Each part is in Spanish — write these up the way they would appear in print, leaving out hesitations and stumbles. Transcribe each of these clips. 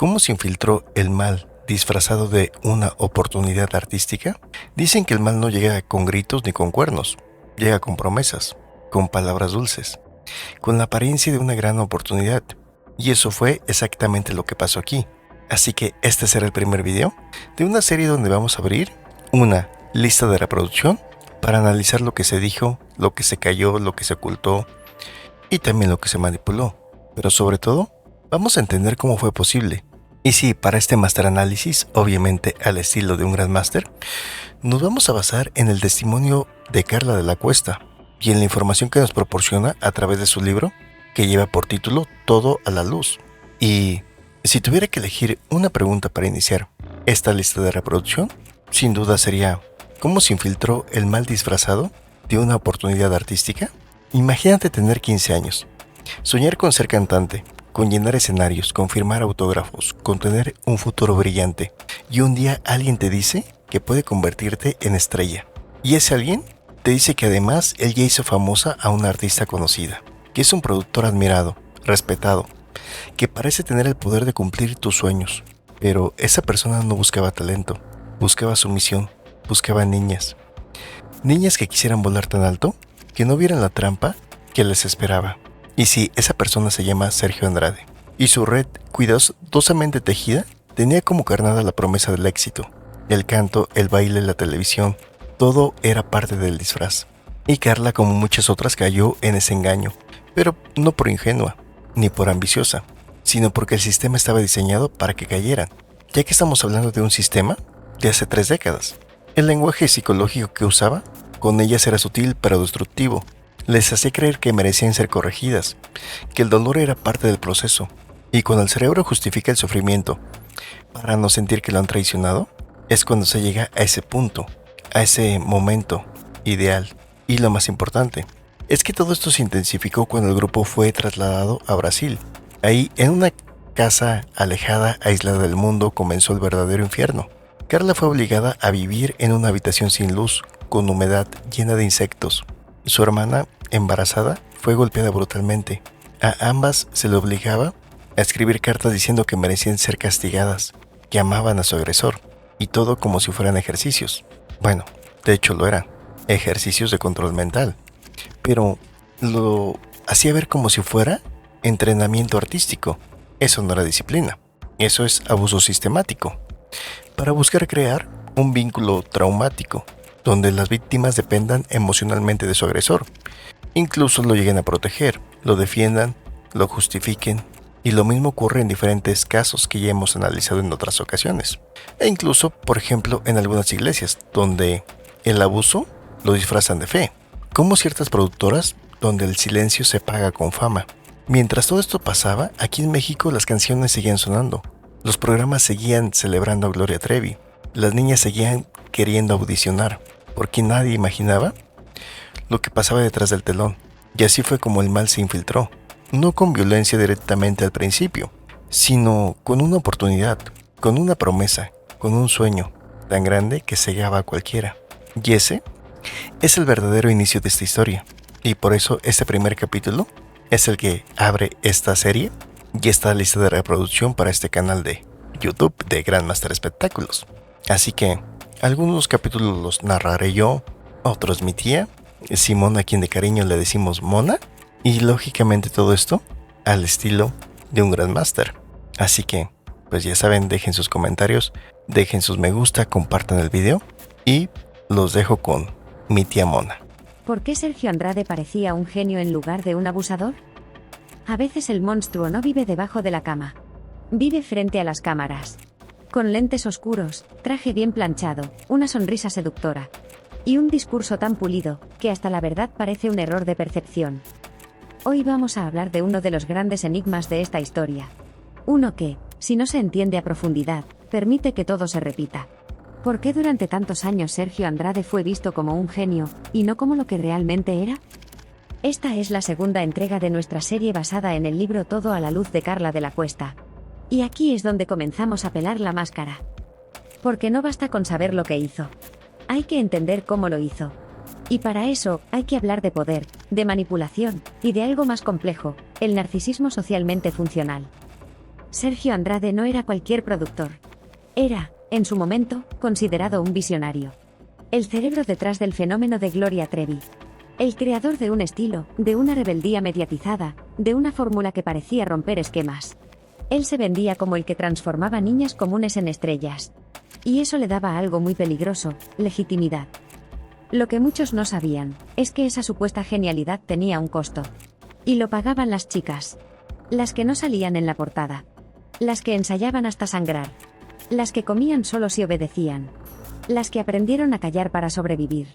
¿Cómo se infiltró el mal disfrazado de una oportunidad artística? Dicen que el mal no llega con gritos ni con cuernos, llega con promesas, con palabras dulces, con la apariencia de una gran oportunidad. Y eso fue exactamente lo que pasó aquí. Así que este será el primer video de una serie donde vamos a abrir una lista de reproducción para analizar lo que se dijo, lo que se cayó, lo que se ocultó y también lo que se manipuló. Pero sobre todo, vamos a entender cómo fue posible. Y sí, para este Master Análisis, obviamente al estilo de un Gran Master, nos vamos a basar en el testimonio de Carla de la Cuesta y en la información que nos proporciona a través de su libro, que lleva por título Todo a la Luz. Y si tuviera que elegir una pregunta para iniciar esta lista de reproducción, sin duda sería: ¿cómo se infiltró el mal disfrazado de una oportunidad artística? Imagínate tener 15 años, soñar con ser cantante, con llenar escenarios, con firmar autógrafos, con tener un futuro brillante, y un día alguien te dice que puede convertirte en estrella. Y ese alguien te dice que además él ya hizo famosa a una artista conocida, que es un productor admirado, respetado, que parece tener el poder de cumplir tus sueños. Pero esa persona no buscaba talento, buscaba sumisión, buscaba niñas. Niñas que quisieran volar tan alto, que no vieran la trampa que les esperaba. Y sí, esa persona se llama Sergio Andrade. Y su red, cuidadosamente tejida, tenía como carnada la promesa del éxito. El canto, el baile, la televisión, todo era parte del disfraz. Y Carla, como muchas otras, cayó en ese engaño. Pero no por ingenua, ni por ambiciosa, sino porque el sistema estaba diseñado para que cayeran. Ya que estamos hablando de un sistema de hace 3 décadas. El lenguaje psicológico que usaba con ellas era sutil pero destructivo. Les hacía creer que merecían ser corregidas, que el dolor era parte del proceso. Y cuando el cerebro justifica el sufrimiento para no sentir que lo han traicionado, es cuando se llega a ese punto, a ese momento ideal. Y lo más importante es que todo esto se intensificó cuando el grupo fue trasladado a Brasil. Ahí, en una casa alejada, aislada del mundo, comenzó el verdadero infierno. Carla fue obligada a vivir en una habitación sin luz, con humedad, llena de insectos. Su hermana, embarazada, fue golpeada brutalmente. A ambas se le obligaba a escribir cartas diciendo que merecían ser castigadas, que amaban a su agresor, y todo como si fueran ejercicios. Bueno, de hecho lo eran, ejercicios de control mental. Pero lo hacía ver como si fuera entrenamiento artístico. Eso no era disciplina, eso es abuso sistemático, para buscar crear un vínculo traumático, donde las víctimas dependan emocionalmente de su agresor, incluso lo lleguen a proteger, lo defiendan, lo justifiquen, y lo mismo ocurre en diferentes casos que ya hemos analizado en otras ocasiones, e incluso, por ejemplo, en algunas iglesias, donde el abuso lo disfrazan de fe, como ciertas productoras donde el silencio se paga con fama. Mientras todo esto pasaba, aquí en México las canciones seguían sonando, los programas seguían celebrando a Gloria Trevi, las niñas seguían queriendo audicionar, porque nadie imaginaba lo que pasaba detrás del telón. Y así fue como el mal se infiltró, no con violencia directamente al principio, sino con una oportunidad, con una promesa, con un sueño tan grande que cegaba a cualquiera. Y ese es el verdadero inicio de esta historia, y por eso este primer capítulo es el que abre esta serie y esta lista de reproducción para este canal de YouTube de Gran Master Espectáculos. Así que algunos capítulos los narraré yo, otros mi tía, Simón, a quien de cariño le decimos Mona, y lógicamente todo esto al estilo de un Gran Master. Así que, pues ya saben, dejen sus comentarios, dejen sus me gusta, compartan el video y los dejo con mi tía Mona. ¿Por qué Sergio Andrade parecía un genio en lugar de un abusador? A veces el monstruo no vive debajo de la cama. Vive frente a las cámaras. Con lentes oscuros, traje bien planchado, una sonrisa seductora. Y un discurso tan pulido, que hasta la verdad parece un error de percepción. Hoy vamos a hablar de uno de los grandes enigmas de esta historia. Uno que, si no se entiende a profundidad, permite que todo se repita. ¿Por qué durante tantos años Sergio Andrade fue visto como un genio, y no como lo que realmente era? Esta es la segunda entrega de nuestra serie basada en el libro Todo a la Luz de Carla de la Cuesta. Y aquí es donde comenzamos a pelar la máscara. Porque no basta con saber lo que hizo. Hay que entender cómo lo hizo. Y para eso, hay que hablar de poder, de manipulación, y de algo más complejo, el narcisismo socialmente funcional. Sergio Andrade no era cualquier productor. Era, en su momento, considerado un visionario. El cerebro detrás del fenómeno de Gloria Trevi. El creador de un estilo, de una rebeldía mediatizada, de una fórmula que parecía romper esquemas. Él se vendía como el que transformaba niñas comunes en estrellas. Y eso le daba algo muy peligroso: legitimidad. Lo que muchos no sabían, es que esa supuesta genialidad tenía un costo. Y lo pagaban las chicas. Las que no salían en la portada. Las que ensayaban hasta sangrar. Las que comían solo si obedecían. Las que aprendieron a callar para sobrevivir.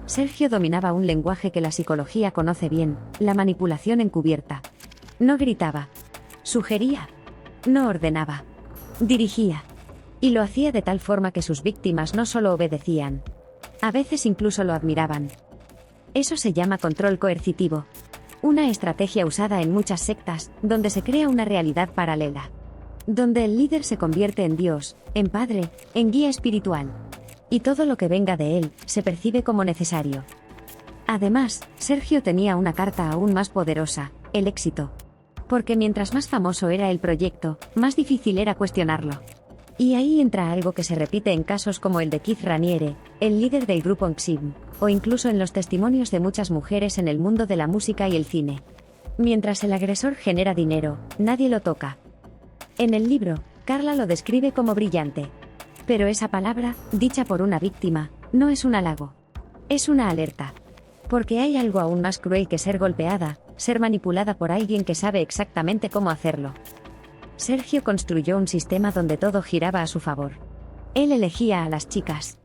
Sergio dominaba un lenguaje que la psicología conoce bien: la manipulación encubierta. No gritaba. Sugería. No ordenaba. Dirigía. Y lo hacía de tal forma que sus víctimas no solo obedecían. A veces incluso lo admiraban. Eso se llama control coercitivo. Una estrategia usada en muchas sectas, donde se crea una realidad paralela. Donde el líder se convierte en Dios, en padre, en guía espiritual. Y todo lo que venga de él, se percibe como necesario. Además, Sergio tenía una carta aún más poderosa: el éxito. Porque mientras más famoso era el proyecto, más difícil era cuestionarlo. Y ahí entra algo que se repite en casos como el de Keith Raniere, el líder del grupo Exim, o incluso en los testimonios de muchas mujeres en el mundo de la música y el cine. Mientras el agresor genera dinero, nadie lo toca. En el libro, Carla lo describe como brillante. Pero esa palabra, dicha por una víctima, no es un halago. Es una alerta. Porque hay algo aún más cruel que ser golpeada, ser manipulada por alguien que sabe exactamente cómo hacerlo. Sergio construyó un sistema donde todo giraba a su favor. Él elegía a las chicas.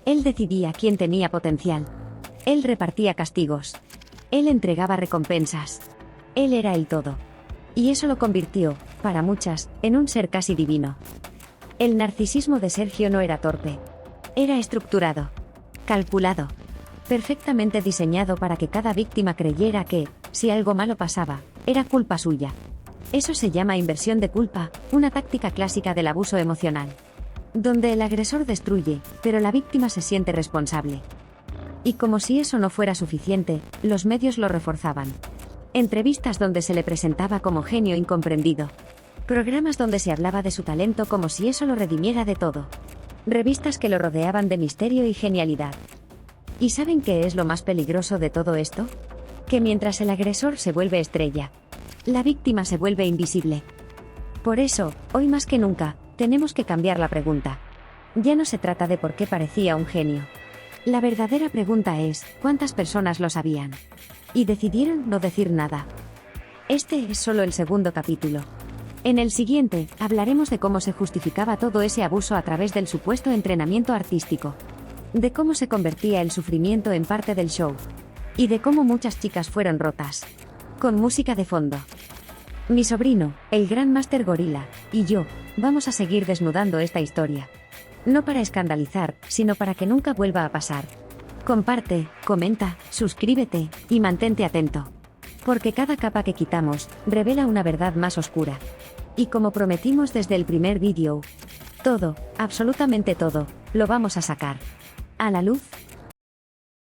Él decidía quién tenía potencial. Él repartía castigos. Él entregaba recompensas. Él era el todo. Y eso lo convirtió, para muchas, en un ser casi divino. El narcisismo de Sergio no era torpe. Era estructurado. Calculado. Perfectamente diseñado para que cada víctima creyera que, si algo malo pasaba, era culpa suya. Eso se llama inversión de culpa, una táctica clásica del abuso emocional. Donde el agresor destruye, pero la víctima se siente responsable. Y como si eso no fuera suficiente, los medios lo reforzaban. Entrevistas donde se le presentaba como genio incomprendido. Programas donde se hablaba de su talento como si eso lo redimiera de todo. Revistas que lo rodeaban de misterio y genialidad. ¿Y saben qué es lo más peligroso de todo esto? Que mientras el agresor se vuelve estrella, la víctima se vuelve invisible. Por eso, hoy más que nunca, tenemos que cambiar la pregunta. Ya no se trata de por qué parecía un genio. La verdadera pregunta es, ¿cuántas personas lo sabían? Y decidieron no decir nada. Este es solo el segundo capítulo. En el siguiente, hablaremos de cómo se justificaba todo ese abuso a través del supuesto entrenamiento artístico. De cómo se convertía el sufrimiento en parte del show. Y de cómo muchas chicas fueron rotas. Con música de fondo. Mi sobrino, el gran Master Gorila, y yo, vamos a seguir desnudando esta historia. No para escandalizar, sino para que nunca vuelva a pasar. Comparte, comenta, suscríbete, y mantente atento. Porque cada capa que quitamos, revela una verdad más oscura. Y como prometimos desde el primer vídeo, todo, absolutamente todo, lo vamos a sacar a la luz.